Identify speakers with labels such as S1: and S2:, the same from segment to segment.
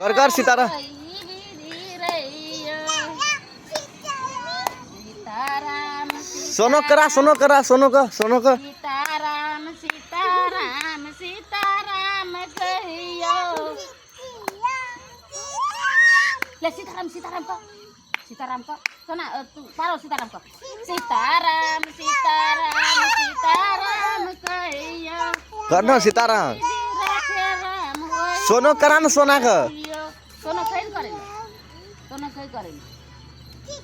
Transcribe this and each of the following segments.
S1: कर सितारा
S2: सीताराम
S1: सोनो का
S2: सीताराम सीताराम सीताराम कहियो ले सीताराम का सोना तू पारो सीताराम का सीताराम सीताराम सीताराम कहियो
S1: करना सीताराम
S2: राखे राम होई
S1: सोनो करा ना सोना का
S2: सोना कहीं करें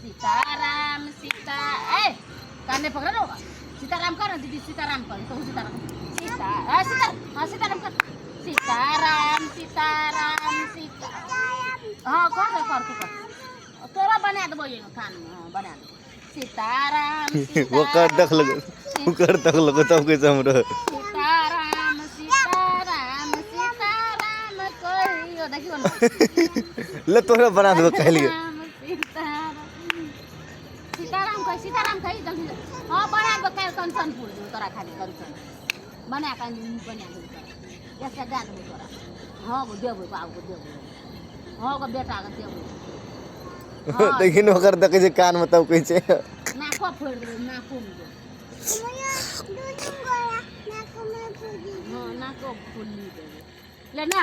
S2: सीताराम सीता ए कान में पकड़ा होगा सीताराम कर दीदी सीताराम कर तो सीताराम सीताराम कर सीताराम हाँ कर तू कर तोरा बना दबो ये कान में बना दे सीताराम
S1: वो कर दख लगे तब कैसे हमरा
S2: सीताराम कहियो देखियो ना
S1: ले तोरा बना दो कहलिए
S2: सीताराम कही जल्दी हाँ बना दो कल कंचन फूल दो तोरा खाली कंचन बना दो ऐसे दे दो तोरा हाँ वो देबो बाबू को देबो हाँ को बेटा को देबो
S1: लेकिन ओकर देखे छै कान में तब कहै छै
S2: नाको फोड़ दे नाको में दे हाँ नाको फूल दे ले ना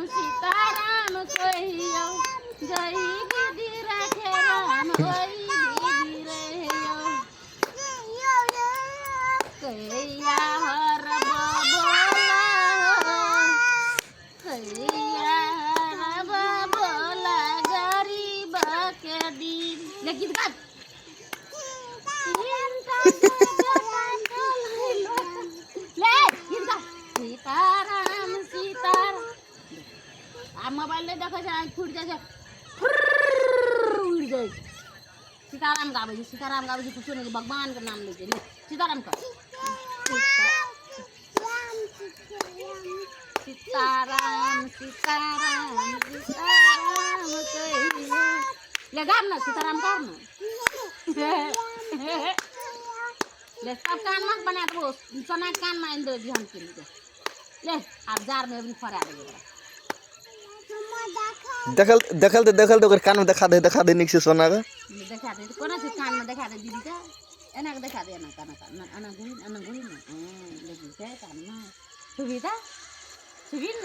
S2: सीताराम कहियो जय गिरी राखे राम होई गिरी रहियो कैया हर बोला गरीब के दिन ले गीत गा ले गीत गा सीताराम आ मोबाइल ले देखै छै फुट जाइ छै उड़ जाइ सीताराम गाबै छै कुछो नहीं भगवान के नाम ले छै सीताराम का सीताराम कहियो ले गाब ना सीताराम गाब ना ले सब कान मत बना दो सोना कान में इंद्र ध्यान के लिए ले आप जार में भी फरा दे
S1: देखल तो ओकर कान में देखा दे निक से सोना का
S2: देखा दे कोना से कान में देखा दे दीदी का एना के देखा दे एना कान एना गुड़ी ना देखि से कान में सुविधा सुविन